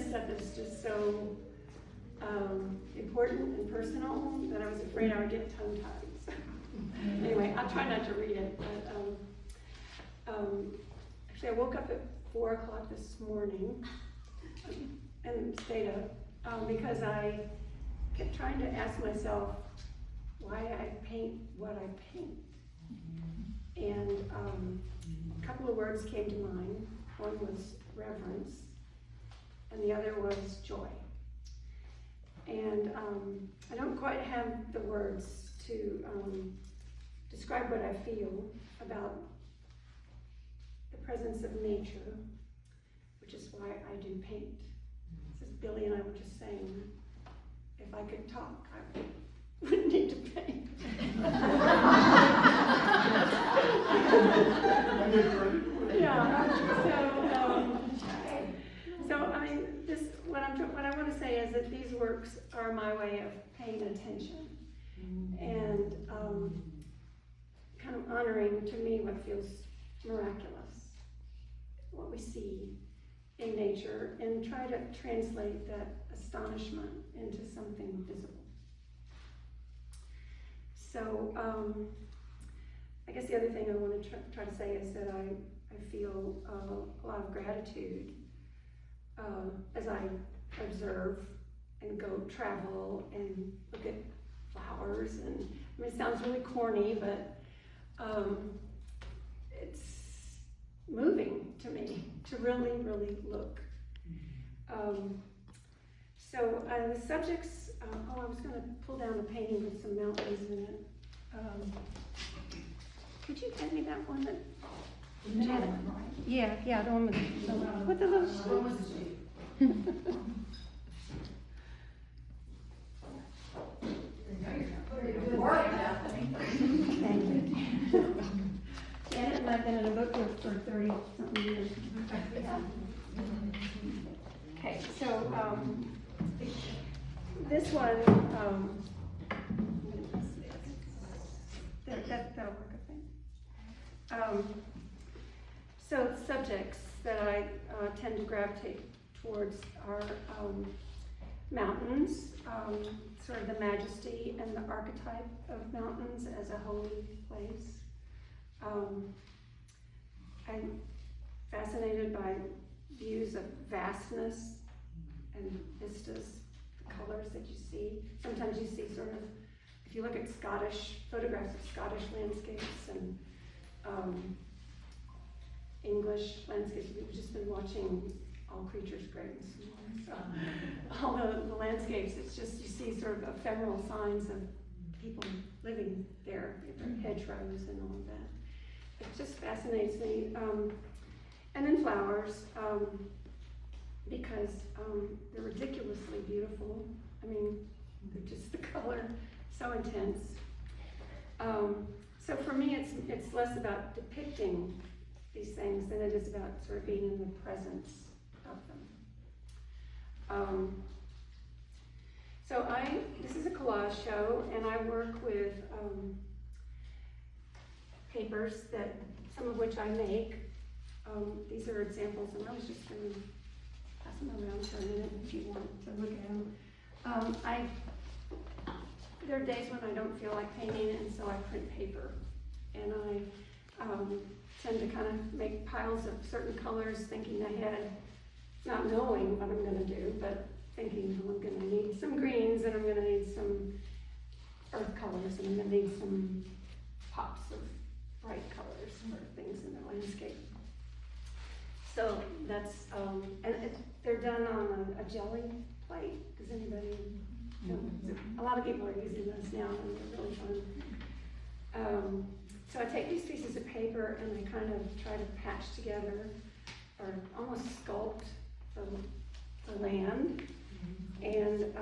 this stuff is just so important and personal that I was afraid I would get tongue-tied. So, anyway, I'll try not to read it, but actually I woke up at 4 o'clock this morning and stayed up because I kept trying to ask myself why I paint what I paint. And a couple of words came to mind. One was reverence, and the other was joy. And I don't quite have the words to describe what I feel about the presence of nature, which is why I do paint. As Billy and I were just saying, if I could talk, I wouldn't need to paint. So I mean, what I want to say is that these works are my way of paying attention and kind of honoring to me what feels miraculous, what we see in nature, and try to translate that astonishment into something visible. So I guess the other thing I want to try to say is that I feel a lot of gratitude as I observe and go travel and look at flowers. And I mean, it sounds really corny, but it's moving to me to really, really look. So the subjects, I was going to pull down a painting with some mountains in it. Could you hand me that one? Janet? Yeah, the one with the little. Thank you. Janet and I've been in a book group for 30-something years. Okay, so this one, that'll work, I think. So subjects that I tend to gravitate towards are mountains, sort of the majesty and the archetype of mountains as a holy place. I'm fascinated by views of vastness and vistas, the colors that you see. Sometimes you see sort of, if you look at photographs of Scottish landscapes and English landscapes, we've just been watching All Creatures Great and Small. So all the landscapes, it's just, you see sort of ephemeral signs of people living there, hedgerows and all of that. It just fascinates me. And then flowers, because they're ridiculously beautiful. I mean, they're just the color, so intense. So for me, it's less about depicting these things than it is about sort of being in the presence of them. So this is a collage show, and I work with papers that, some of which I make. These are examples, and I was just going to pass them around for a minute if you want to look at them. There are days when I don't feel like painting, and so I print paper. And I tend to kind of make piles of certain colors, thinking ahead, not knowing what I'm going to do, but thinking, well, I'm going to need some greens, and I'm going to need some earth colors, and I'm going to need some pops of bright colors for things in the landscape. So that's, they're done on a jelly plate. Does anybody know? A lot of people are using those now, and they're really fun. So I take these pieces of paper and I kind of try to patch together or almost sculpt the land and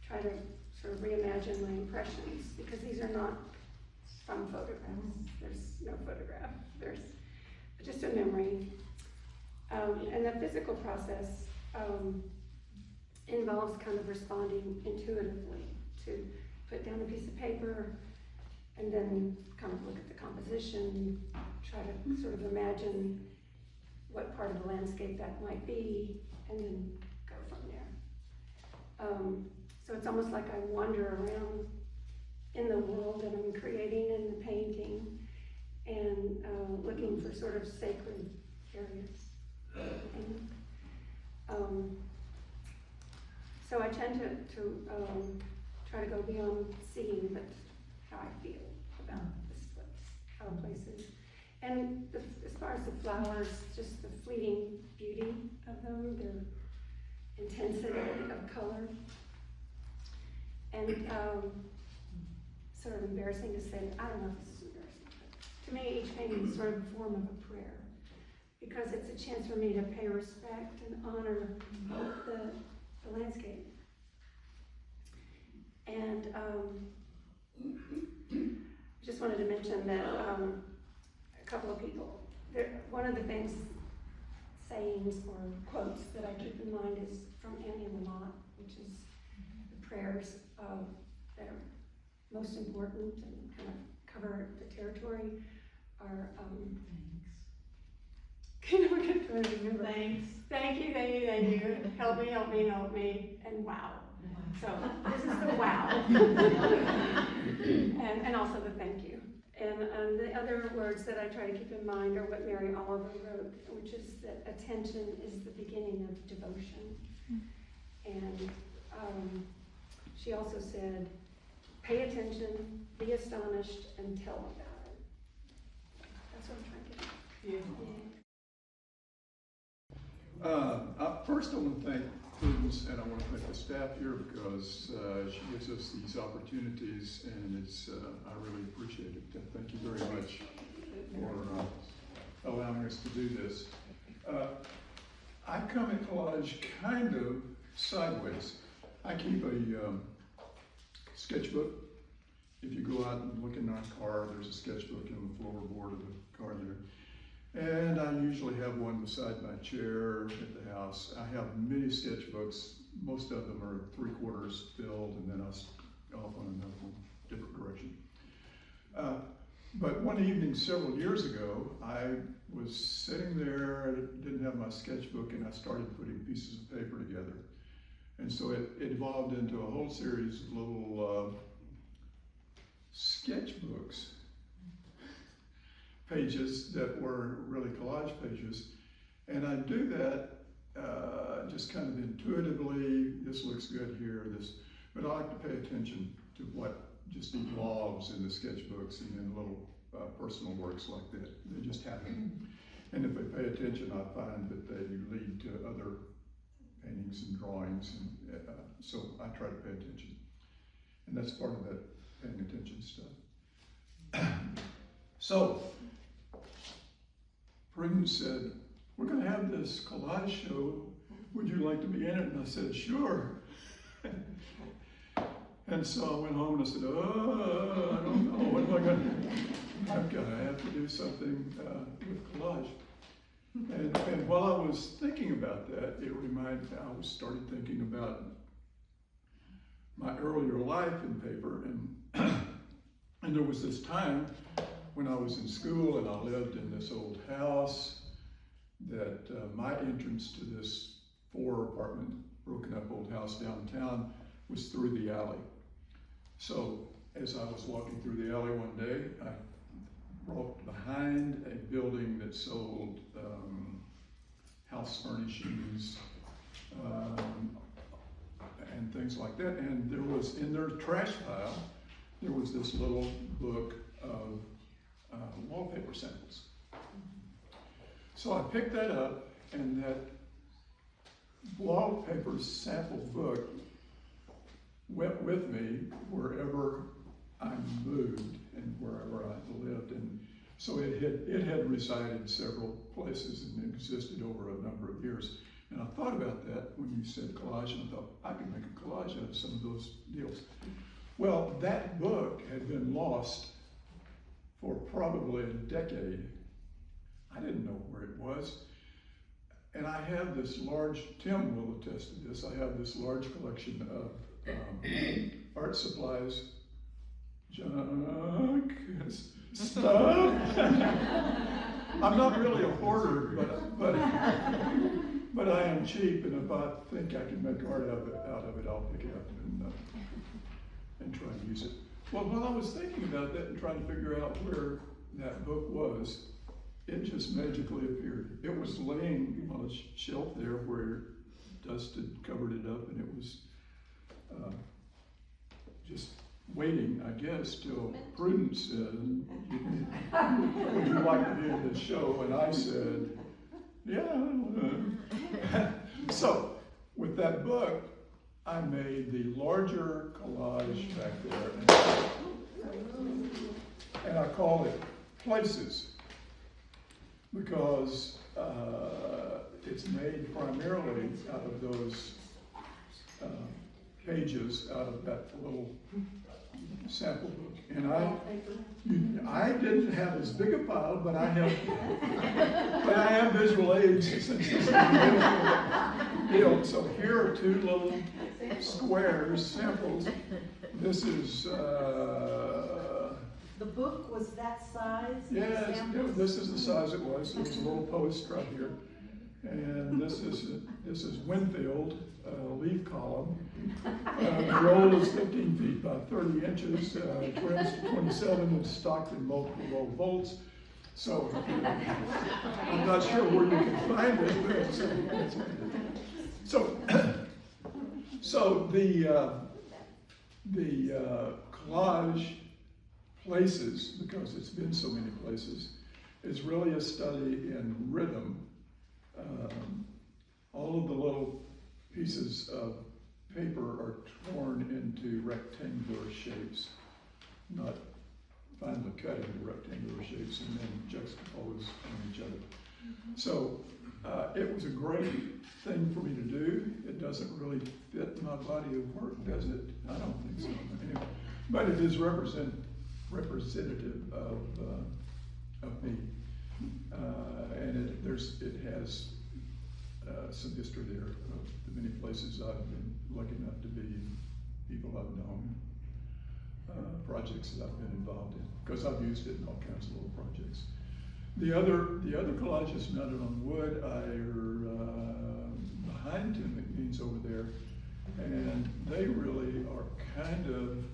try to sort of reimagine my impressions, because these are not from photographs. There's no photograph. There's just a memory. And the physical process involves kind of responding intuitively to put down a piece of paper and then kind of look at the composition, try to sort of imagine what part of the landscape that might be, and then go from there. So it's almost like I wander around in the world that I'm creating in the painting, and looking for sort of sacred areas. And, so I tend to try to go beyond seeing, but how I feel about this place, how a place is. And as far as the flowers, just the fleeting beauty of them, their intensity of color. And sort of embarrassing to say, I don't know if this is embarrassing, but to me each painting is sort of a form of a prayer, because it's a chance for me to pay respect and honor the landscape. And just wanted to mention that a couple of people, one of the things, sayings or quotes that I keep in mind is from Annie and Lamont, which is the prayers that are most important and kind of cover the territory are we're gonna try to remember. Thanks. Thank you, thank you, thank you. Help me, help me, help me, and wow. So this is the wow. and also the thank you. And the other words that I try to keep in mind are what Mary Oliver wrote, which is that attention is the beginning of devotion. And she also said, pay attention, be astonished, and tell about it. That's what I'm trying to get at. Beautiful. First I want to thank Prudence, and I want to thank the staff here, because she gives us these opportunities, and it's I really appreciate it. Thank you very much for allowing us to do this. I come at collage kind of sideways. I keep a sketchbook. If you go out and look in my car, there's a sketchbook in the floorboard of the car there. And I usually have one beside my chair at the house. I have many sketchbooks. Most of them are 3/4 filled, and then I'll off on another one, different direction. But one evening several years ago, I was sitting there, I didn't have my sketchbook, and I started putting pieces of paper together. And so it evolved into a whole series of little sketchbooks. Pages that were really collage pages, and I do that just kind of intuitively. This looks good here, but I like to pay attention to what just evolves in the sketchbooks and in little personal works like that. They just happen, and if I pay attention, I find that they lead to other paintings and drawings, and so I try to pay attention, and that's part of that paying attention stuff. So Prudence said, we're going to have this collage show. Would you like to be in it? And I said, sure. And so I went home and I said, oh, I don't know. What am I going to do? I'm going to have to do something with collage. And while I was thinking about that, I started thinking about my earlier life in paper. And there was this time when I was in school and I lived in this old house that my entrance to this 4-apartment broken up old house downtown was through the alley. So as I was walking through the alley one day, I walked behind a building that sold house furnishings and things like that. And there was, in their trash pile, there was this little book of wallpaper samples. So I picked that up, and that wallpaper sample book went with me wherever I moved and wherever I lived. And so it had resided several places and existed over a number of years. And I thought about that when you said collage, and I thought, I could make a collage out of some of those deals. Well, that book had been lost for probably a decade. I didn't know where it was. And I have this large, Tim will attest to this, I have this large collection of art supplies, junk, stuff. I'm not really a hoarder, but I am cheap, and if I think I can make art out of it, I'll pick it up and try to use it. Well, while I was thinking about that and trying to figure out where that book was, it just magically appeared. It was laying on a shelf there where dust had covered it up, and it was just waiting, I guess, till Prudence said, would you like to be in this show? And I said, yeah. So, with that book, I made the larger collage back there, and I call it Places, because it's made primarily out of those pages out of that little sample book. And I didn't have as big a pile, but I have visual aids since this is a deal. So here are two little squares, samples. This is the book was that size? yes, this is the size it was. There's a little post right here. And this is Winfield, leaf column. The roll is 15 feet by 30 inches, trims to 27, and stocked in multiple roll bolts. So I'm not sure where you can find it, but so the collage Places, because it's been so many places, is really a study in rhythm. All of the little pieces of paper are torn into rectangular shapes, not finely cut into rectangular shapes and then juxtaposed on each other. So it was a great thing for me to do. It doesn't really fit my body of work, does it? I don't think so. Anyway, but it is representative of me. And it has some history there of the many places I've been lucky enough to be, people I've known, projects that I've been involved in, because I've used it in all kinds of little projects. The other collages mounted on wood are behind Tim McMeans over there, and they really are kind of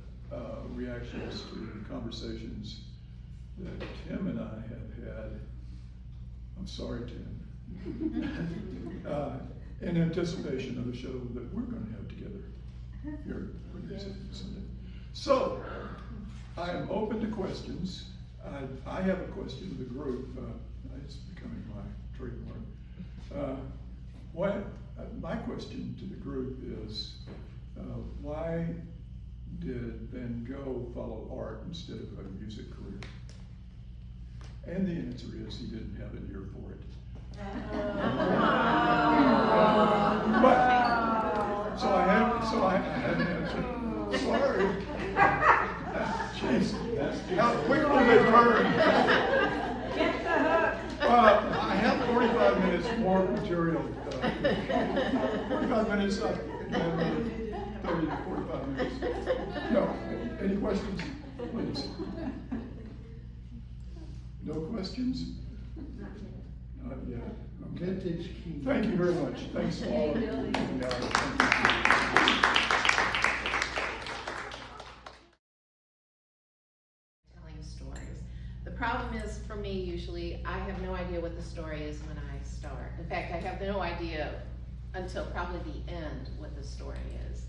reactions to conversations that Tim and I have had. I'm sorry, Tim. In anticipation of the show that we're going to have together here Sunday. So, I am open to questions. I have a question of the group. It's becoming my trademark. My question to the group is, why did Van Gogh follow art instead of a music career? And the answer is he didn't have an ear for it. But, so I have an answer. Sorry. Jeez, how quickly they turn. Get the hook. I have 45 minutes more material. 45 minutes, I have another 30 to 45 minutes. No, any questions? Please. No questions? Not yet. Okay. Thank you very much. Thanks to all of you. Telling stories. The problem is, for me, usually, I have no idea what the story is when I start. In fact, I have no idea until probably the end what the story is.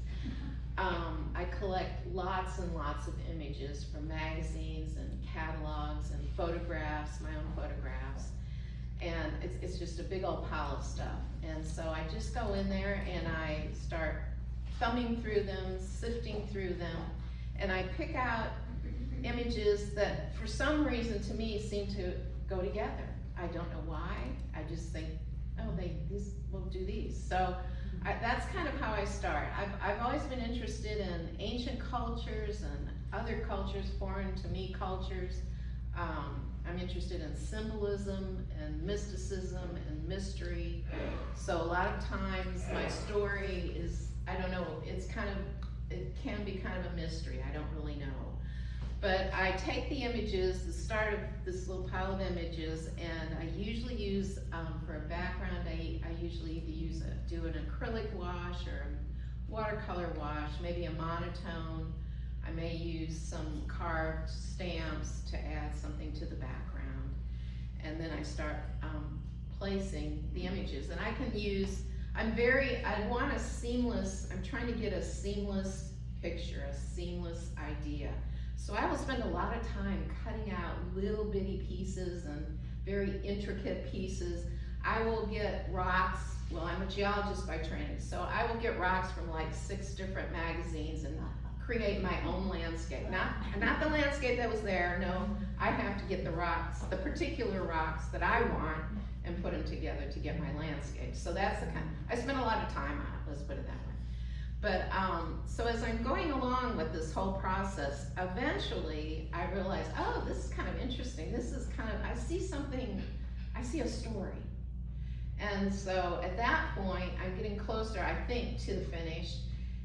I collect lots and lots of images from magazines and catalogs and photographs, my own photographs. And it's just a big old pile of stuff. And so I just go in there and I start thumbing through them, sifting through them, and I pick out images that for some reason to me seem to go together. I don't know why. I just think, oh, these will do these. So that's kind of how I start. I've always been interested in ancient cultures and other cultures, foreign to me cultures. I'm interested in symbolism and mysticism and mystery. So a lot of times my story is, I don't know, it can be kind of a mystery. I don't really know. But I take the images, the start of this little pile of images, and I usually use, for a background, I usually either do an acrylic wash or a watercolor wash, maybe a monotone. I may use some carved stamps to add something to the background. And then I start placing the images. And I can use, I want a seamless, I'm trying to get a seamless picture, a seamless idea. So I will spend a lot of time cutting out little bitty pieces and very intricate pieces. I will get rocks, well, I'm a geologist by training, so I will get rocks from like 6 different magazines and create my own landscape. Not the landscape that was there, no, I have to get the rocks, the particular rocks that I want, and put them together to get my landscape. So that's the kind, I spend a lot of time on it, let's put it that way. But, so as I'm going along with this whole process, eventually I realize, oh, this is kind of interesting. This is kind of, I see a story. And so at that point, I'm getting closer, I think, to the finish.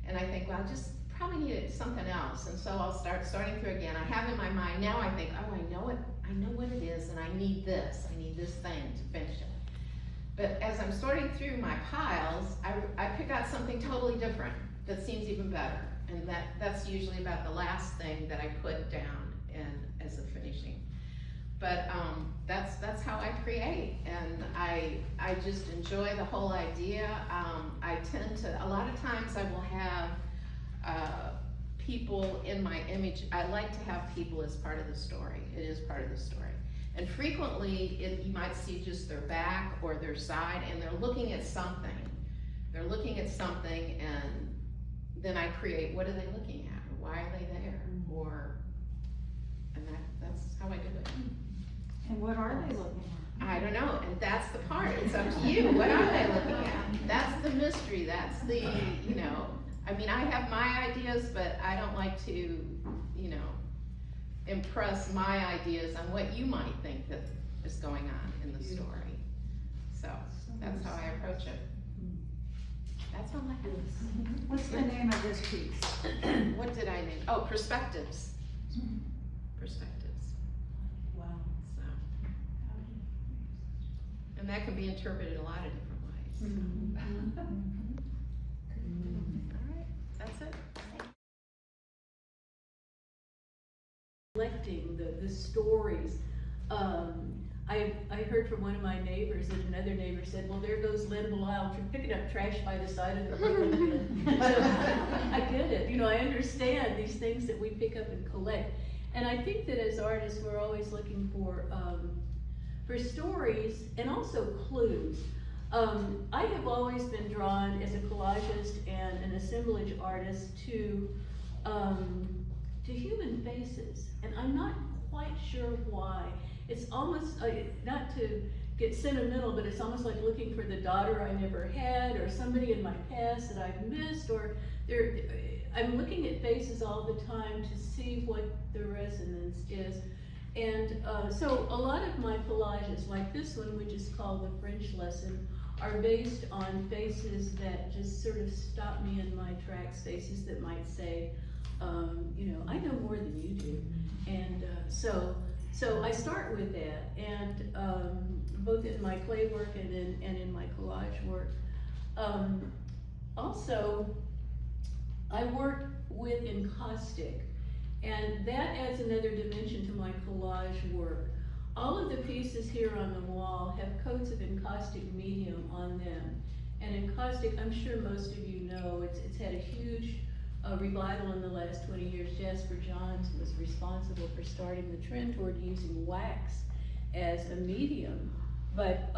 And I think, well, I just probably needed something else. And so I'll starting through again. I have in my mind, now I think, oh, I know what it is, and I need this thing to finish it. But as I'm sorting through my piles, I pick out something totally different that seems even better. And that's usually about the last thing that I put down as a finishing. But that's how I create, and I just enjoy the whole idea. I tend to, a lot of times I will have people in my image. I like to have people as part of the story. It is part of the story. And frequently, you might see just their back or their side, and they're looking at something. They're looking at something, and then I create, what are they looking at? Or why are they there? And that's how I do it. And what are they looking at? I don't know, and that's the part. It's up to you. What are they looking at? That's the mystery. That's the, I mean, I have my ideas, but I don't like to, impress my ideas on what you might think that is going on in the story. So that's how I approach it. That's all I have. What's the name of this piece? What did I name? Oh, Perspectives. Perspectives. Wow. So, and that can be interpreted a lot of different ways. All right, that's it. Collecting the stories. I heard from one of my neighbors that another neighbor said, well, there goes Lyn Belisle picking up trash by the side of the road. So I get it. I understand these things that we pick up and collect. And I think that as artists, we're always looking for stories and also clues. I have always been drawn as a collagist and an assemblage artist to human faces, and I'm not quite sure why. It's almost, not to get sentimental, but it's almost like looking for the daughter I never had, or somebody in my past that I've missed, or I'm looking at faces all the time to see what the resonance is. And so a lot of my collages, like this one, which is called The French Lesson, are based on faces that just sort of stop me in my tracks, faces that might say, I know more than you do. And so I start with that, and both in my clay work and in my collage work. Also, I work with encaustic, and that adds another dimension to my collage work. All of the pieces here on the wall have coats of encaustic medium on them. And encaustic, I'm sure most of you know, it's had a huge revival in the last 20 years. Jasper Johns was responsible for starting the trend toward using wax as a medium, but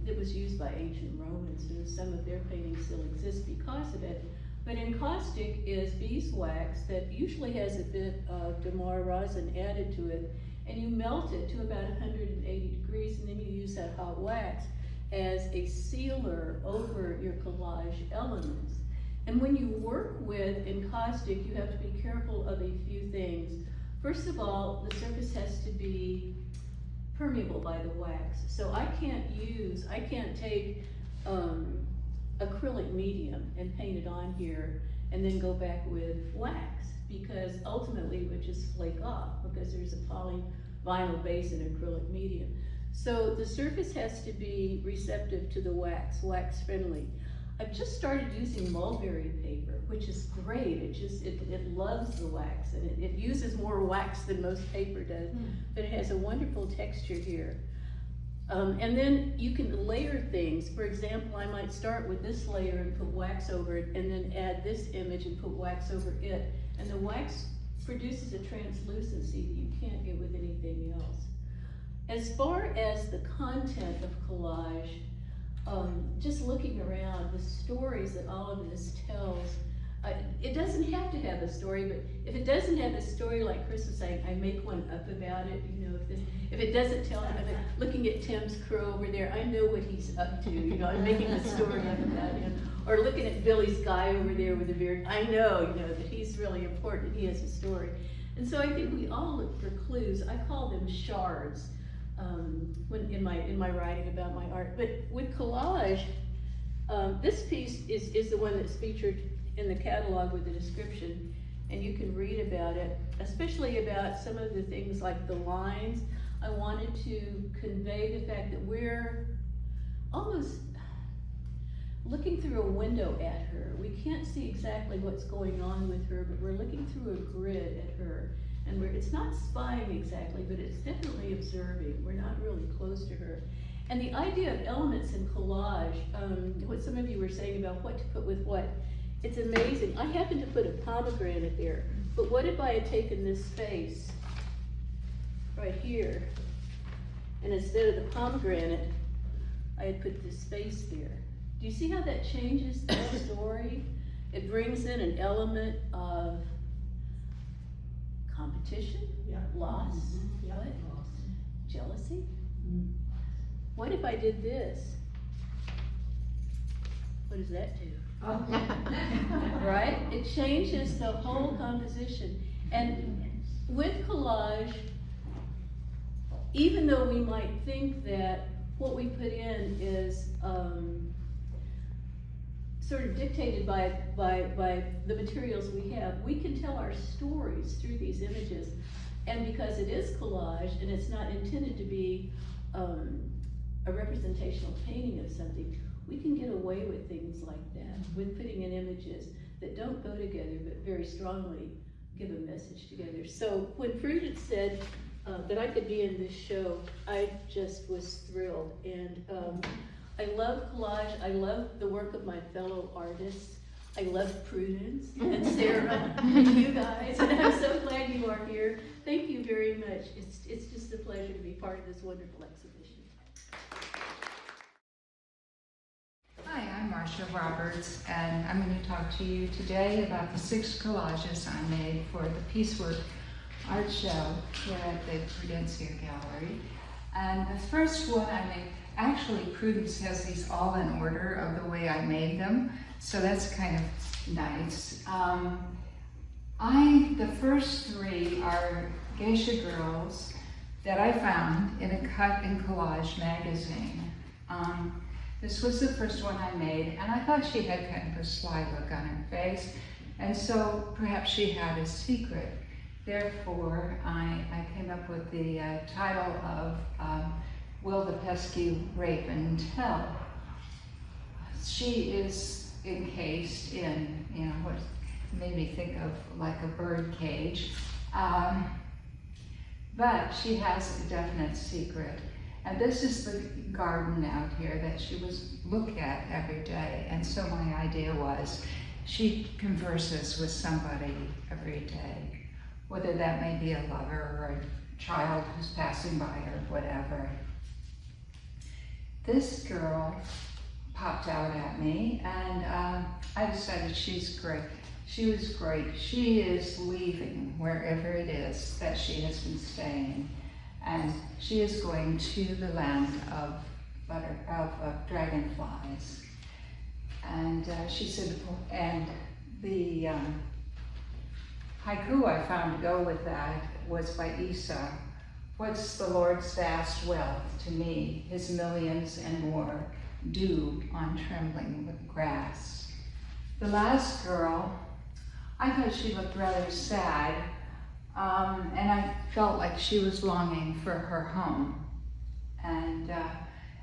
it was used by ancient Romans, and some of their paintings still exist because of it. But encaustic is beeswax that usually has a bit of damar rosin added to it, and you melt it to about 180 degrees, and then you use that hot wax as a sealer over your collage elements. And when you work with encaustic, you have to be careful of a few things. First of all, the surface has to be permeable by the wax. So I can't take acrylic medium and paint it on here and then go back with wax, because ultimately it would just flake off because there's a polyvinyl base and acrylic medium. So the surface has to be receptive to the wax friendly. I've just started using mulberry paper, which is great. It loves the wax, and it uses more wax than most paper does, but it has a wonderful texture here. And then you can layer things. For example, I might start with this layer and put wax over it, and then add this image and put wax over it. And the wax produces a translucency that you can't get with anything else. As far as the content of collage, just looking around, the stories that all of this tells, it doesn't have to have a story, but if it doesn't have a story, like Cris was saying, I make one up about it. You know, if it doesn't tell him, looking at Tim's crow over there, I know what he's up to. You know, I'm making a story up about him. Or looking at Billy's guy over there with the beard, I know, you know, that he's really important. He has a story, and so I think we all look for clues. I call them shards. When in my writing about my art. But with collage, this piece is the one that's featured in the catalog with the description, and you can read about it, especially about some of the things like the lines. I wanted to convey the fact that we're almost looking through a window at her. We can't see exactly what's going on with her, but we're looking through a grid at her. And it's not spying exactly, but it's definitely observing. We're not really close to her. And the idea of elements in collage, what some of you were saying about what to put with what, it's amazing. I happen to put a pomegranate there, but what if I had taken this space right here, and instead of the pomegranate, I had put this space there? Do you see how that changes the story? It brings in an element of competition, loss, what? Jealousy? What if I did this? What does that do? Right? It changes the whole composition. And with collage, even though we might think that what we put in is sort of dictated by the materials we have, we can tell our stories through these images. And because it is collage and it's not intended to be a representational painting of something, we can get away with things like that, with putting in images that don't go together but very strongly give a message together. So when Prudence said that I could be in this show, I just was thrilled. And I love collage. I love the work of my fellow artists. I love Prudence and Sarah and you guys, and I'm so glad you are here. Thank you very much. It's just a pleasure to be part of this wonderful exhibition. Hi, I'm Marcia Roberts, and I'm going to talk to you today about the 6 collages I made for the Piecework art show here at the Prudencia Gallery. And the first one I made, actually Prudence has these all in order of the way I made them, so that's kind of nice. The first 3 are geisha girls that I found in a Cut and Collage magazine. This was the first one I made, and I thought she had kind of a sly look on her face, and so perhaps she had a secret. Therefore, I came up with the title of Will the Pesky Rape and Tell? She is encased in, what made me think of like a bird cage, but she has a definite secret. And this is the garden out here that she was looked at every day. And so my idea was she converses with somebody every day, whether that may be a lover or a child who's passing by or whatever. This girl popped out at me, and I decided she's great. She was great. She is leaving wherever it is that she has been staying. And she is going to the land of dragonflies. And she said, and the haiku I found to go with that was by Esau. What's the Lord's vast wealth to me, his millions and more, dew on trembling grass? The last girl I thought she looked rather sad, and I felt like she was longing for her home. And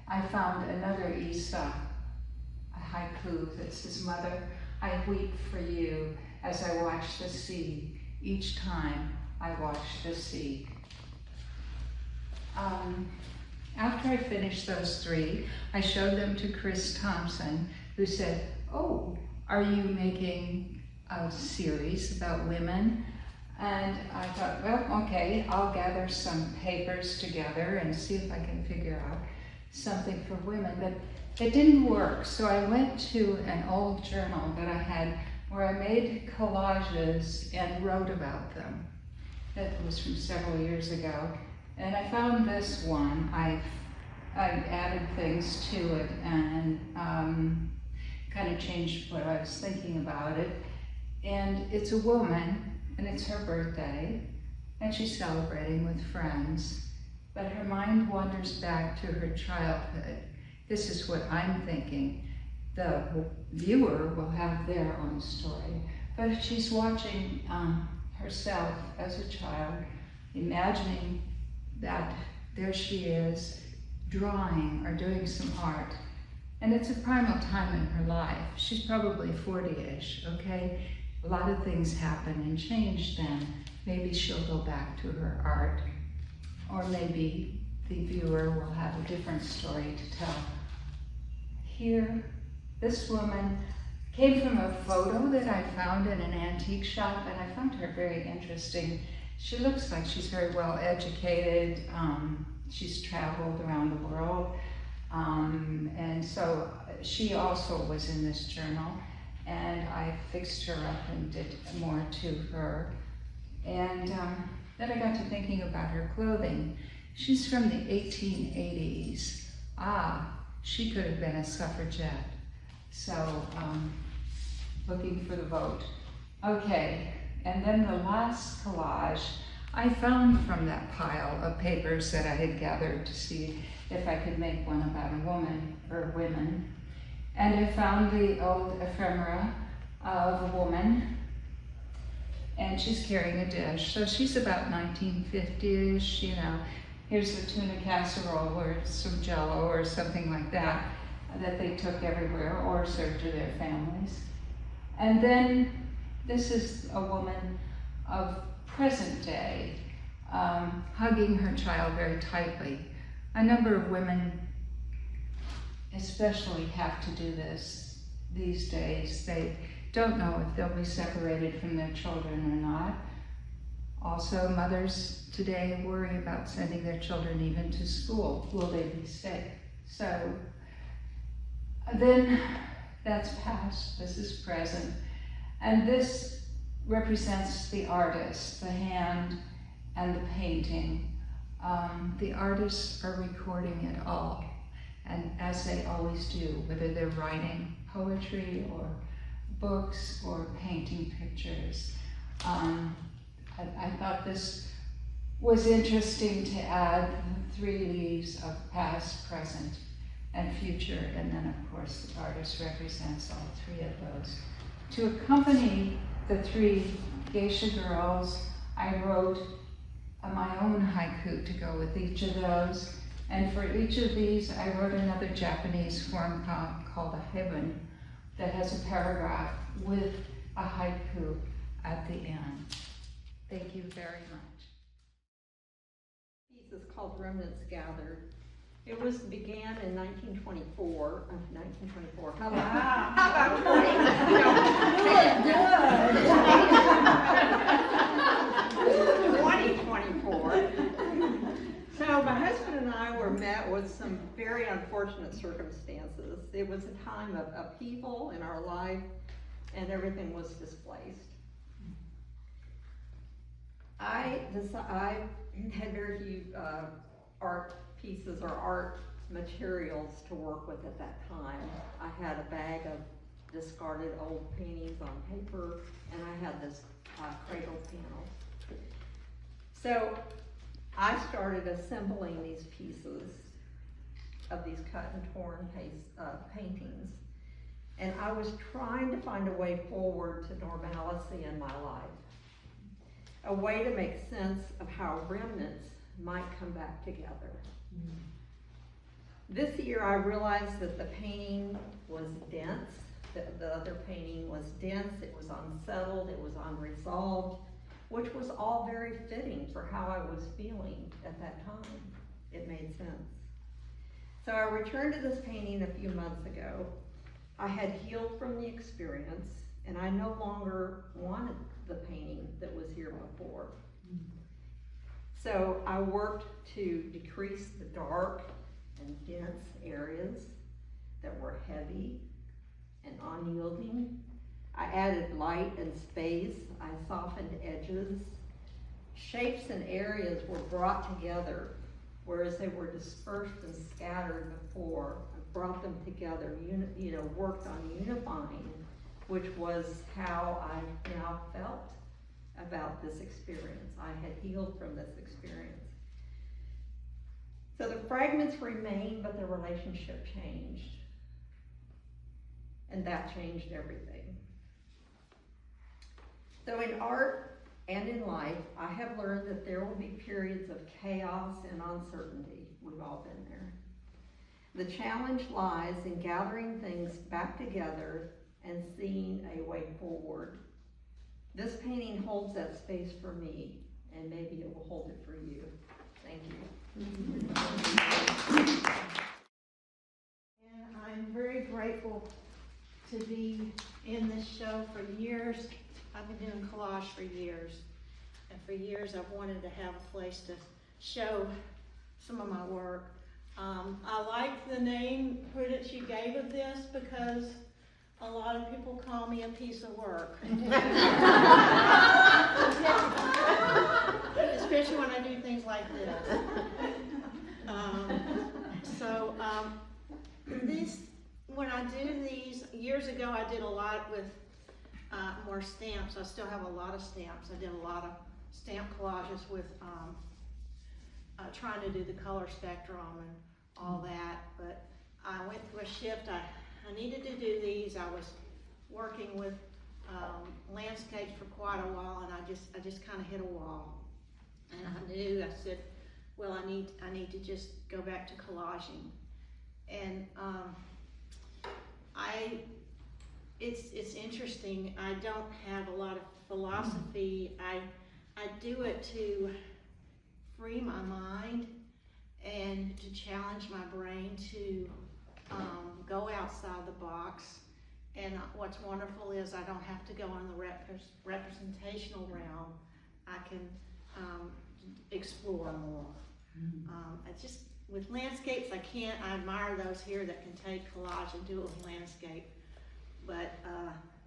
I found another Isa, a haiku that says, "Mother, I weep for you as I watch the sea, each time I watch the sea." After I finished those three, I showed them to Cris Thompson, who said, "Oh, are you making a series about women?" And I thought, well, okay, I'll gather some papers together and see if I can figure out something for women. But it didn't work, so I went to an old journal that I had where I made collages and wrote about them. That was from several years ago. And I found this one. I added things to it and kind of changed what I was thinking about it. And it's a woman, and it's her birthday, and she's celebrating with friends. But her mind wanders back to her childhood. This is what I'm thinking. The viewer will have their own story. But if she's watching herself as a child, imagining that there she is, drawing or doing some art. And it's a primal time in her life. She's probably 40-ish, okay? A lot of things happen and change then. Maybe she'll go back to her art, or maybe the viewer will have a different story to tell. Here, this woman came from a photo that I found in an antique shop, and I found her very interesting. She looks like she's very well educated. She's traveled around the world. And so she also was in this journal, and I fixed her up and did more to her. And then I got to thinking about her clothing. She's from the 1880s. She could have been a suffragette. So, looking for the vote. Okay, and then the last collage I found from that pile of papers that I had gathered to see if I could make one about a woman or women. And I found the old ephemera of a woman, and she's carrying a dish. So she's about 1950-ish, you know. Here's the tuna casserole or some jello or something like that they took everywhere or served to their families. And then this is a woman of present day, hugging her child very tightly. A number of women especially have to do this these days. They don't know if they'll be separated from their children or not. Also, mothers today worry about sending their children even to school. Will they be sick? So then that's past, this is present. And this represents the artist, the hand and the painting. The artists are recording it all, and as they always do, whether they're writing poetry or books or painting pictures. I thought this was interesting to add the three leaves of past, present, and future, and then of course the artist represents all three of those. To accompany the three geisha girls, I wrote my own haiku to go with each of those, and for each of these I wrote another Japanese form called a heibun that has a paragraph with a haiku at the end. Thank you very much. Piece is called Remnants Gathered. It began in 1924. 1924. How about 2024. So my husband and I were met with some very unfortunate circumstances. It was a time of upheaval in our life, and everything was displaced. I had very few art pieces or art materials to work with at that time. I had a bag of discarded old paintings on paper, and I had this cradle panel. So I started assembling these pieces of these cut and torn paintings. and I was trying to find a way forward to normalcy in my life. A way to make sense of how remnants might come back together. This year I realized that the painting was dense, the other painting was dense, it was unsettled, it was unresolved, which was all very fitting for how I was feeling at that time. It made sense. So I returned to this painting a few months ago. I had healed from the experience, and I no longer wanted the painting that was here before. So I worked to decrease the dark and dense areas that were heavy and unyielding. I added light and space. I softened edges. Shapes and areas were brought together, whereas they were dispersed and scattered before. I brought them together, worked on unifying, which was how I now felt about this experience. I had healed from this experience. So the fragments remained, but the relationship changed. And that changed everything. So in art and in life, I have learned that there will be periods of chaos and uncertainty. We've all been there. The challenge lies in gathering things back together and seeing a way forward. This painting holds that space for me, and maybe it will hold it for you. Thank you. And I'm very grateful to be in this show for years. I've been doing collage for years. And for years I've wanted to have a place to show some of my work. I like the name Prudence you gave of this because a lot of people call me a piece of work. Especially when I do things like this. When I do these, years ago I did a lot with more stamps. I still have a lot of stamps. I did a lot of stamp collages with trying to do the color spectrum and all that, but I went through a shift. I needed to do these. I was working with landscapes for quite a while, and I just kind of hit a wall. And I said, well, I need to just go back to collaging. And it's interesting. I don't have a lot of philosophy. I do it to free my mind and to challenge my brain to go outside the box. And what's wonderful is I don't have to go on the representational realm. I can explore more. With landscapes, I admire those here that can take collage and do it with landscape, but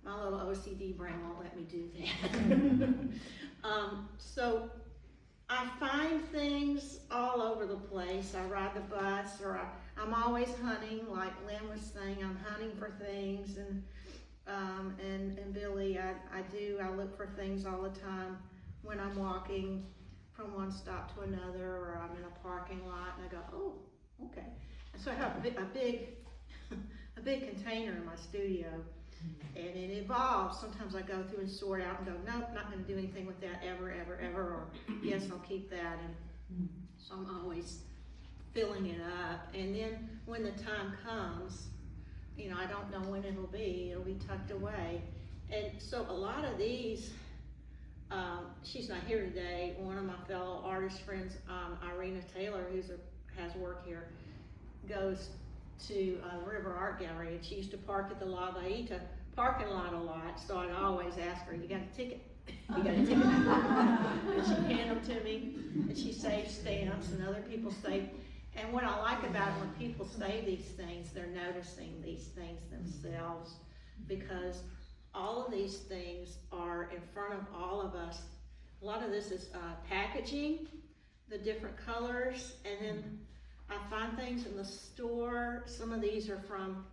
my little OCD brain won't let me do that. So I find things all over the place. I ride the bus, or I'm always hunting, like Lyn was saying. I'm hunting for things, and Billy, I look for things all the time when I'm walking from one stop to another, or I'm in a parking lot, and I go, oh, okay. And so I have a big container in my studio, and it evolves. Sometimes I go through and sort out and go, nope, not going to do anything with that ever, or yes, I'll keep that. And so I'm always filling it up. And then when the time comes, I don't know when it'll be tucked away. And so a lot of these, she's not here today. One of my fellow artist friends, Irina Taylor, has work here, goes to River Art Gallery, and she used to park at the La Baita parking lot a lot, so I'd always ask her, you got a ticket? You got a ticket? And she'd hand them to me, and she saved stamps, and other people saved. And what I like about it, when people say these things, they're noticing these things themselves, because all of these things are in front of all of us. A lot of this is packaging, the different colors, and then I find things in the store. Some of these are from,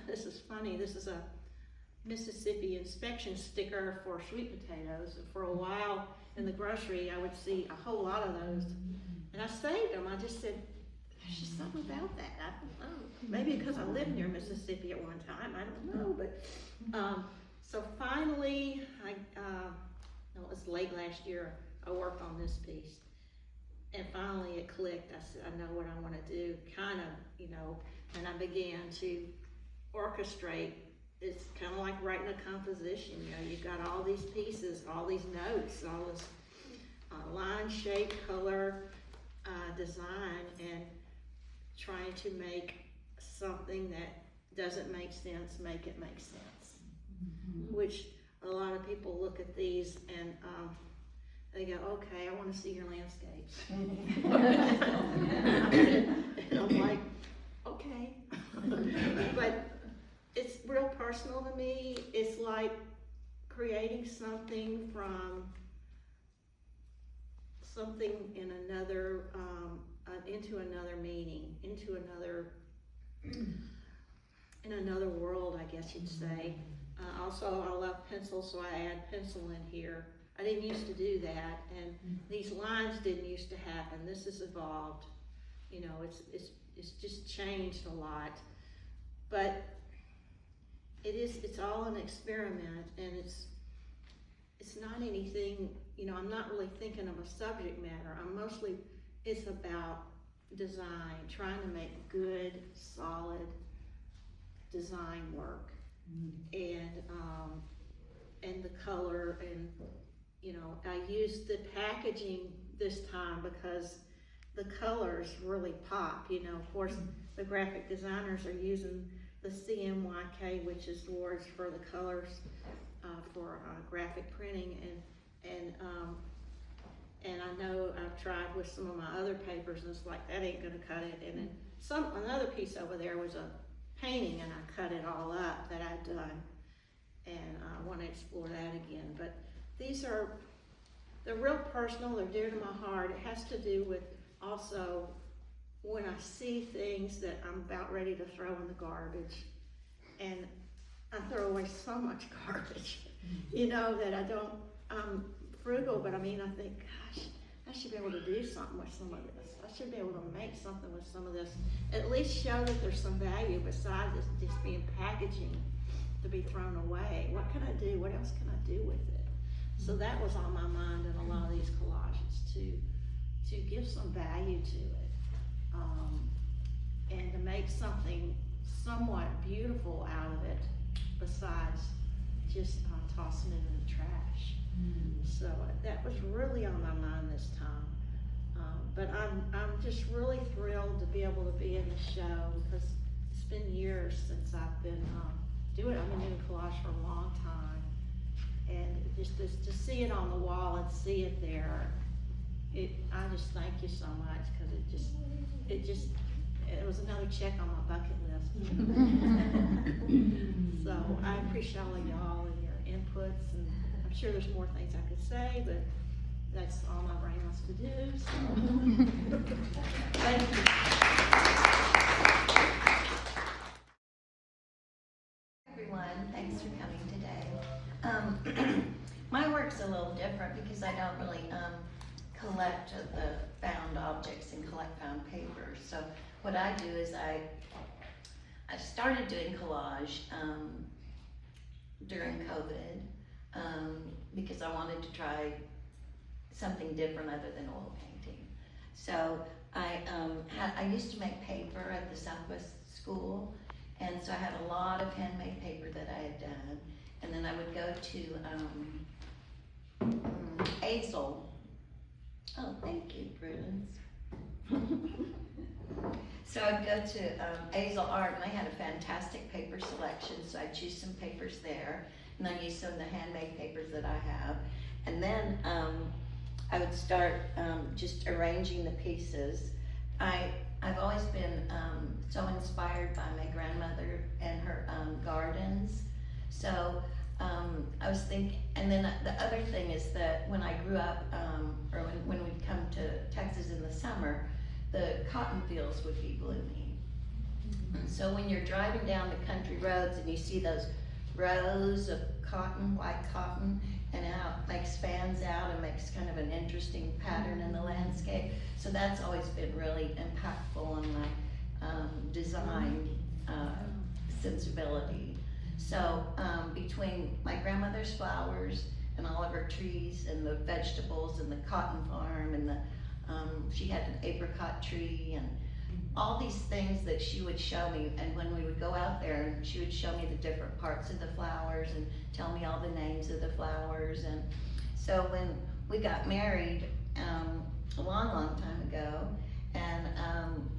this is funny, this is a Mississippi inspection sticker for sweet potatoes. For a while in the grocery, I would see a whole lot of those, and I saved them. I just said, there's just something about that. I don't know. Maybe because I lived near Mississippi at one time. I don't know. But so finally, no, it was late last year. I worked on this piece, and finally it clicked. I said, I know what I want to do. Kind of, you know, and I began to orchestrate. It's kind of like writing a composition. You know, you've got all these pieces, all these notes, all this line, shape, color, design, and trying to make something that doesn't make sense, make it make sense. Which a lot of people look at these and they go, okay, I want to see your landscapes. And I'm like, okay. But it's real personal to me. It's like creating something from something in another, into another meaning, into another, in another world, I guess you'd say. Also, I love pencil, so I add pencil in here. I didn't used to do that, and these lines didn't used to happen. This has evolved. You know, it's just changed a lot. But it's all an experiment, and it's not anything, you know, I'm not really thinking of a subject matter. It's about design, trying to make good, solid design work. And the color, and you know, I used the packaging this time because the colors really pop. You know, of course, the graphic designers are using the CMYK, which is the words for the colors for graphic printing, and I know I've tried with some of my other papers, and it's like that ain't gonna cut it. And then another piece over there was a painting, and I cut it all up that I'd done, and I want to explore that again. But they're real personal, they're dear to my heart. It has to do with also when I see things that I'm about ready to throw in the garbage, and I throw away so much garbage, you know, that I'm frugal, but I mean, I think, gosh, I should be able to do something with some of this. I should be able to make something with some of this. At least show that there's some value besides just being packaging to be thrown away. What can I do? What else can I do with it? So that was on my mind in a lot of these collages, to give some value to it, and to make something somewhat beautiful out of it besides just tossing it in the trash. So that was really on my mind this time. But I'm just really thrilled to be able to be in the show, because it's been years since I've been I've been doing collage for a long time, and just to see it on the wall and see it there, I just thank you so much, because it was another check on my bucket list. So I appreciate all of y'all and your inputs, and I'm sure there's more things I could say, but that's all my brain wants to do, so. Thank you. Everyone, thanks for coming today. My work's a little different because I don't really collect the found objects and collect found papers. So what I do is I started doing collage during COVID because I wanted to try something different other than oil painting. So I used to make paper at the Southwest School, and so I had a lot of handmade paper that I had done, and then I would go to Azel. Oh, thank you, Prudence. So I'd go to Azel Art, and they had a fantastic paper selection, so I'd choose some papers there, and I used some of the handmade papers that I have, and then I would start just arranging the pieces. I've always been so inspired by my grandmother and her gardens. So I was thinking, and then the other thing is that when I grew up, or when we'd come to Texas in the summer, the cotton fields would be blooming. And so when you're driving down the country roads and you see those rows of cotton, white cotton, and how it like spans out and makes kind of an interesting pattern in the landscape. So that's always been really impactful on my design sensibility. So between my grandmother's flowers and all of her trees and the vegetables and the cotton farm and the she had an apricot tree and all these things that she would show me, and when we would go out there, she would show me the different parts of the flowers and tell me all the names of the flowers. And so when we got married a long time ago, and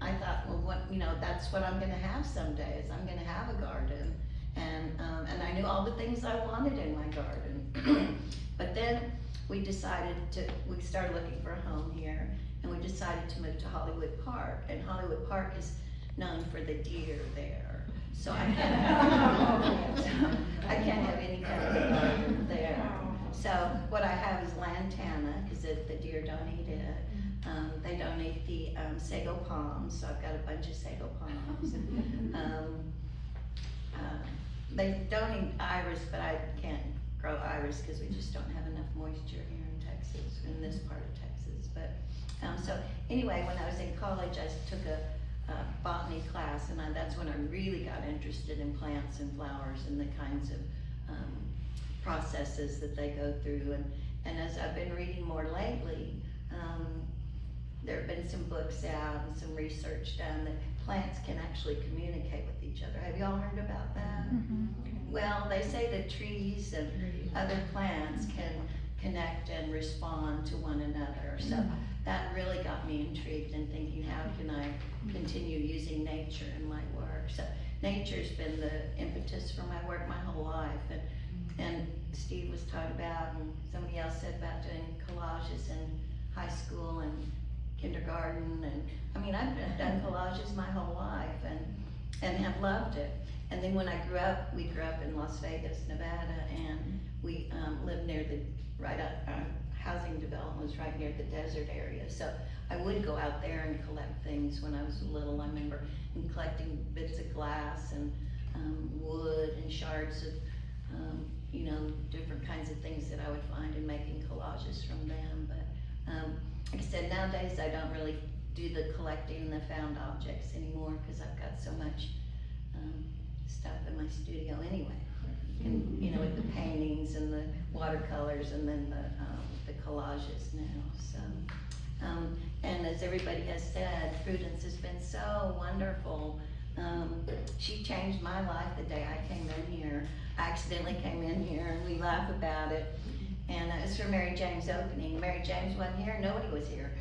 I thought, well, what, you know, that's what I'm gonna have someday, is I'm gonna have a garden. And I knew all the things I wanted in my garden. But then we started looking for a home here, and we decided to move to Hollywood Park, and Hollywood Park is known for the deer there. So I can't have any kind of garden there. So what I have is lantana, because the deer don't eat it. They don't eat the sago palms, so I've got a bunch of sago palms. They don't eat iris, but I can't grow iris because we just don't have enough moisture here in Texas, in this part of Texas. But so anyway, when I was in college, I took a botany class, and that's when I really got interested in plants and flowers and the kinds of processes that they go through. And as I've been reading more lately, there have been some books out and some research done that plants can actually communicate with each other. Have you all heard about that? Well, they say that trees and other plants can connect and respond to one another. So that really got me intrigued in thinking, how can I continue using nature in my work? So nature's been the impetus for my work my whole life. And Steve was talking about, and somebody else said about doing collages in high school and kindergarten. And I mean, I've done collages my whole life and have loved it. And then when I grew up, we grew up in Las Vegas, Nevada, and we lived near our housing development was right near the desert area. So I would go out there and collect things when I was little. I remember collecting bits of glass and wood and shards of, you know, different kinds of things that I would find and making collages from them. But like I said, nowadays I don't really do the collecting and the found objects anymore because I've got so much stuff in my studio anyway. And you know, with the paintings and the watercolors and then the collages now. So, and as everybody has said, Prudence has been so wonderful. She changed my life the day I came in here. I accidentally came in here, and we laugh about it. And it was for Mary Jane's opening. Mary Jane's wasn't here, nobody was here.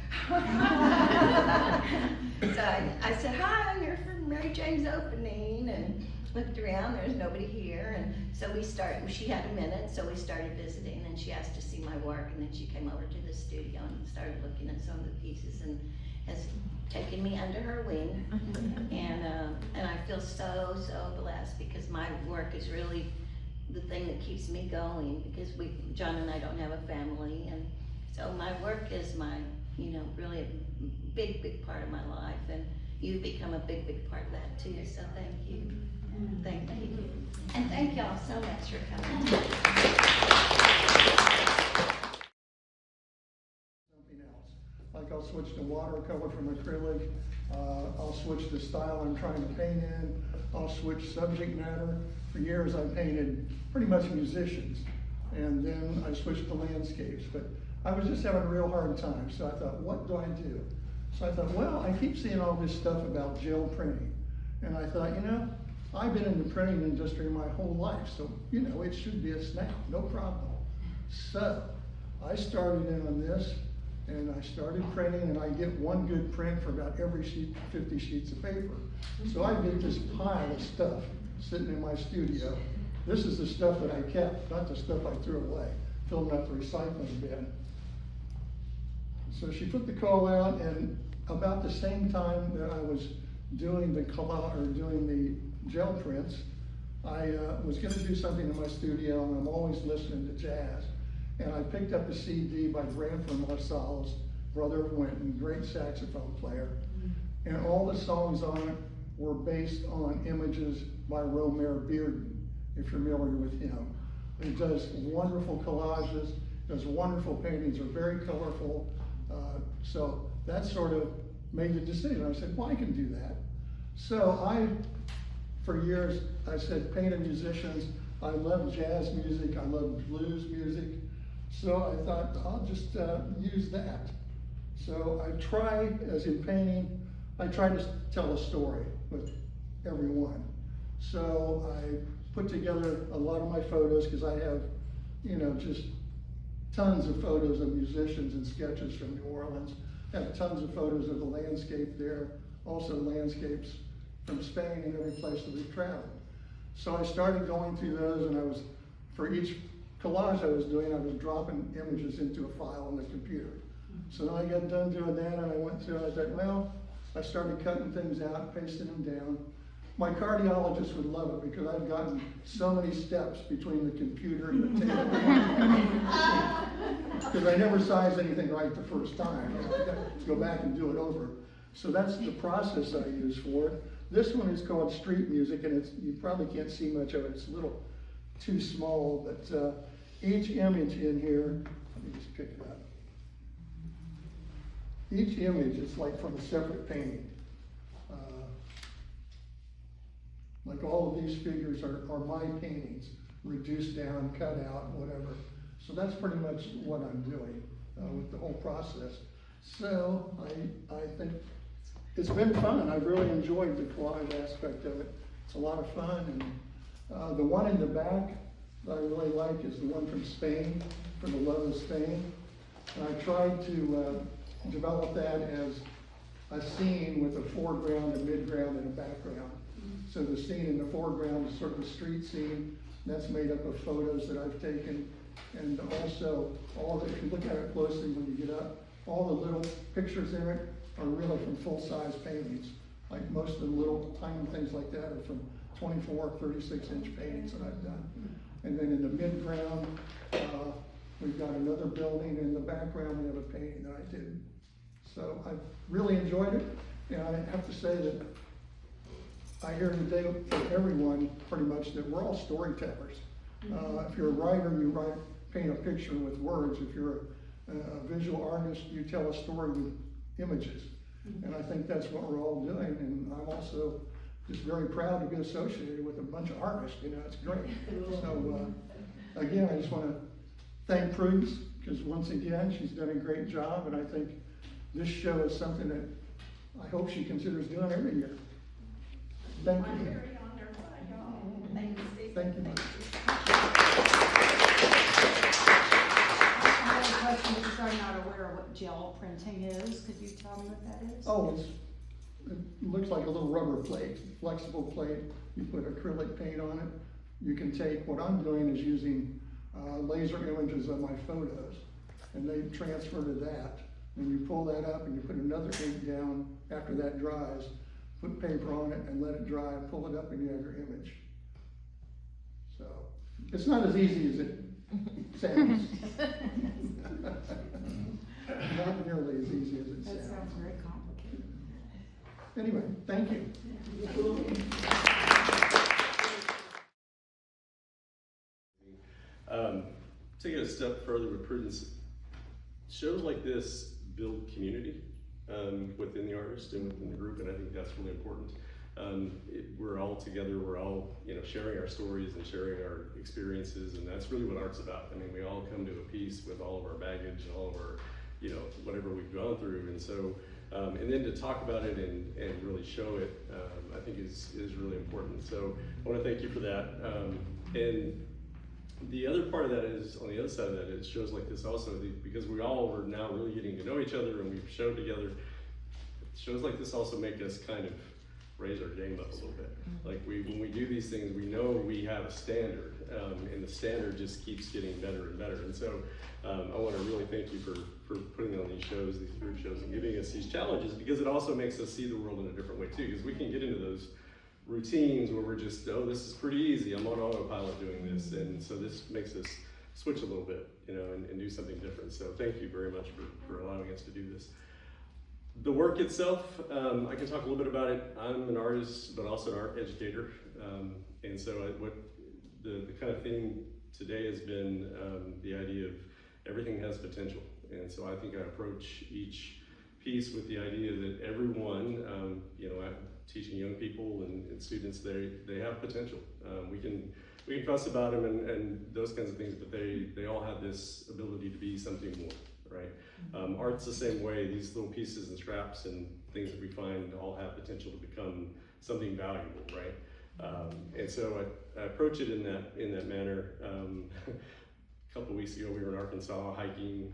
So I said, hi, I'm here for Mary Jane's opening, and looked around, there was nobody here. And so she had a minute, so we started visiting, and she asked to see my work, and then she came over to the studio and started looking at some of the pieces and has taken me under her wing. And I feel so blessed, because my work is really the thing that keeps me going, because John and I don't have a family, and so my work is my, you know, really a big part of my life, and you've become a big part of that too, so thank you. Thank you. And thank y'all so much for coming. Something else. Like I'll switch to watercolor from acrylic, I'll switch the style I'm trying to paint in, I'll switch subject matter. For years I painted pretty much musicians, and then I switched to landscapes, but I was just having a real hard time, so I thought, what do I do? So I thought, well, I keep seeing all this stuff about gel printing, and I thought, you know, I've been in the printing industry my whole life, so, you know, it should be a snap, no problem. So I started in on this, and I started printing, and I get one good print for about every 50 sheets of paper. So I get this pile of stuff sitting in my studio. This is the stuff that I kept, not the stuff I threw away, filling up the recycling bin. So she put the call out, and about the same time that I was doing the gel prints, I was going to do something in my studio, and I'm always listening to jazz. And I picked up a CD by Branford Marsalis, brother of Wynton, great saxophone player. And all the songs on it were based on images by Romare Bearden. if you're familiar with him. He does wonderful collages, does wonderful paintings, are very colorful. So that sort of made the decision. I said, well, I can do that. So for years, I said, painted musicians. I love jazz music, I love blues music. So I thought, I'll just use that. So I try, as in painting, I try to tell a story with everyone. So I put together a lot of my photos, because I have, just tons of photos of musicians and sketches from New Orleans. I have tons of photos of the landscape there, also landscapes from Spain and every place that we've traveled. So I started going through those, and for each collage I was doing, I was dropping images into a file on the computer. So then I got done doing that, and I went through, and I thought, well, I started cutting things out, pasting them down. My cardiologist would love it, because I've gotten so many steps between the computer and the table. Because I never sized anything right the first time. I got to go back and do it over. So that's the process I use for it. This one is called Street Music, and you probably can't see much of it. It's a little too small, but each image in here, let me just pick it up. Each image is like from a separate painting. Like all of these figures are my paintings, reduced down, cut out, whatever. So that's pretty much what I'm doing with the whole process. So I think it's been fun. I've really enjoyed the collage aspect of it. It's a lot of fun. And the one in the back that I really like is the one from Spain, for the love of Spain. And I tried to develop that as a scene with a foreground, a midground, and a background. So the scene in the foreground is sort of a street scene. That's made up of photos that I've taken. And also, if you look at it closely when you get up, all the little pictures in it are really from full-size paintings. Like most of the little tiny things like that are from 24, 36-inch paintings that I've done. And then in the midground, we've got another building. In the background, we have a painting that I did. So I've really enjoyed it. And I have to say that I hear today from everyone pretty much that we're all storytellers. If you're a writer, you paint a picture with words. If you're a visual artist, you tell a story with images. And I think that's what we're all doing. And I'm also just very proud to be associated with a bunch of artists. It's great. So again, I just want to thank Prudence, because once again, she's done a great job. And I think this show is something that I hope she considers doing every year. Thank you. I'm very honored by y'all. Thank you, Steve. Thank you. I have a question because I'm not aware of what gel printing is. Could you tell me what that is? Oh, it looks like a little rubber plate, flexible plate. You put acrylic paint on it. You can take, what I'm doing is using laser images of my photos, and they transfer to that. And you pull that up and you put another ink down after that dries, put paper on it and let it dry, pull it up and you have your image. So, it's not as easy as it sounds. Not nearly as easy as it sounds. That sounds very complicated. Anyway, thank you. Take it a step further with Prudence, shows like this build community within the artist and within the group, and I think that's really important. We're all together, we're all sharing our stories and sharing our experiences, and that's really what art's about. I mean, we all come to a piece with all of our baggage and all of our, whatever we've gone through, and so, and then to talk about it and really show it, I think is really important. So I want to thank you for that. And the other part of that is, on the other side of that, it shows like this also, because we all are now really getting to know each other and we've showed together, shows like this also make us kind of raise our game up a little bit. Like when we do these things, we know we have a standard, and the standard just keeps getting better and better. And so I want to really thank you for putting on these shows, these group shows, and giving us these challenges, because it also makes us see the world in a different way too, because we can get into those routines where we're just, oh, this is pretty easy, I'm on autopilot doing this, and so this makes us switch a little bit, and do something different. So thank you very much for allowing us to do this. The work itself, I can talk a little bit about it. I'm an artist, but also an art educator, and so the kind of theme today has been the idea of everything has potential. And so I think I approach each piece with the idea that everyone, I'm teaching young people and students, they have potential. We can fuss about them and those kinds of things, but they all have this ability to be something more, right? Art's the same way. These little pieces and scraps and things that we find all have potential to become something valuable, right? And so I approach it in that manner. A couple of weeks ago, we were in Arkansas hiking,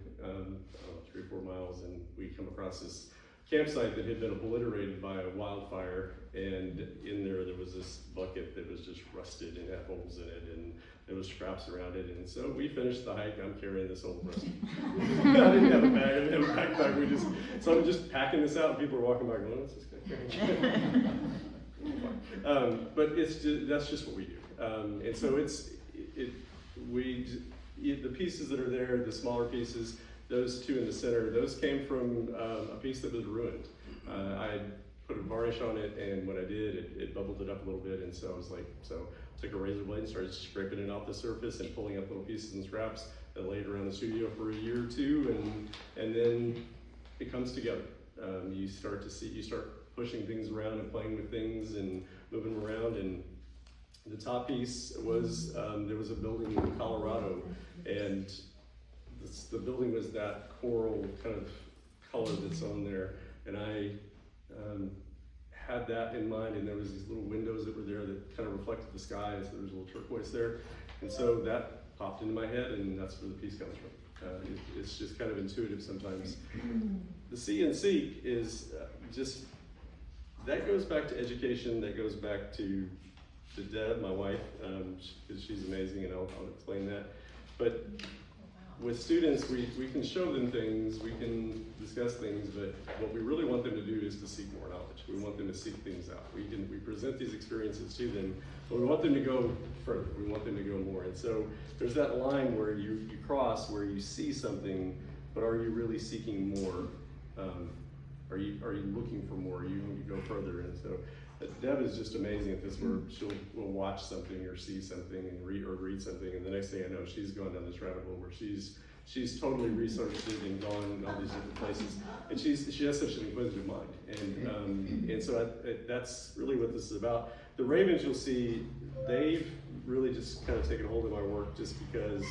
3 or 4 miles, and we come across this campsite that had been obliterated by a wildfire, and in there was this bucket that was just rusted and had holes in it, and there was scraps around it. And so we finished the hike. I'm carrying this old rusty. I didn't have a bag. I didn't have a backpack. So I'm just packing this out, and people are walking by going, "What's this guy carrying?" But that's just what we do. And so the pieces that are there, the smaller pieces, those 2 in the center, those came from a piece that was ruined. I put a varnish on it, and when I did, it bubbled it up a little bit, and so I was like, took a razor blade and started scraping it off the surface and pulling up little pieces and scraps that laid around the studio for a year or 2, and then it comes together. You start pushing things around and playing with things and moving them around. And the top piece was, there was a building in Colorado, and the building was that coral kind of color that's on there, and I had that in mind, and there was these little windows that were there that kind of reflected the sky, so there was a little turquoise there, and so that popped into my head, and that's where the piece comes from. It's just kind of intuitive sometimes. The see and seek is just, that goes back to education, that goes back to Deb, my wife, because she's amazing, and I'll explain that. But with students, we can show them things, we can discuss things, but what we really want them to do is to seek more knowledge. We want them to seek things out. We present these experiences to them, but we want them to go further. We want them to go more. And so there's that line where you cross, where you see something, but are you really seeking more? Are you looking for more? Are you going to go further? And so Deb is just amazing at this, where we'll watch something or see something and read something, and the next thing I know, she's gone down this rabbit hole where she's totally researched it and gone all these different places, and she has such an inquisitive mind, and so that's really what this is about. The Ravens, you'll see, they've really just kind of taken hold of my work, just because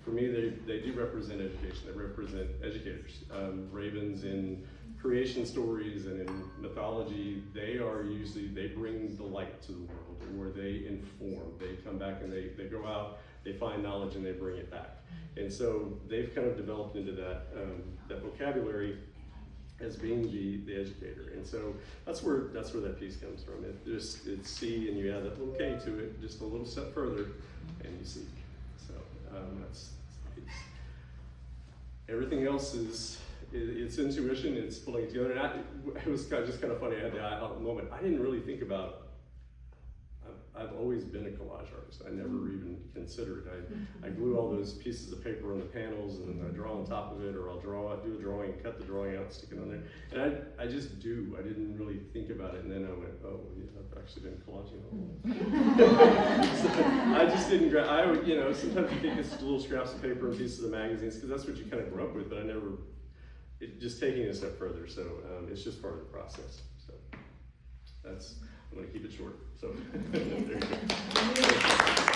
for me they do represent education. They represent educators. Ravens in creation stories and in mythology, they bring the light to the world, or they inform. They come back and they go out, they find knowledge, and they bring it back. And so they've kind of developed into that vocabulary as being the educator. And so that's where that piece comes from. It's see, and you add that little K to it, just a little step further, and you see. So that's the piece. Everything else it's intuition, it's pulling it together. And it was just kind of funny, I had the aha moment. I didn't really think about, I've always been a collage artist. I never even considered it. I glue all those pieces of paper on the panels, and then I draw on top of it, or I'll do a drawing, cut the drawing out, stick it on there. And I just do. I didn't really think about it, and then I went, oh, yeah, I've actually been collaging all along. So I just didn't, sometimes you think it's little scraps of paper and pieces of magazines, because that's what you kind of grew up with, but I never, just taking it a step further, so it's just part of the process. So I'm going to keep it short. So there you go.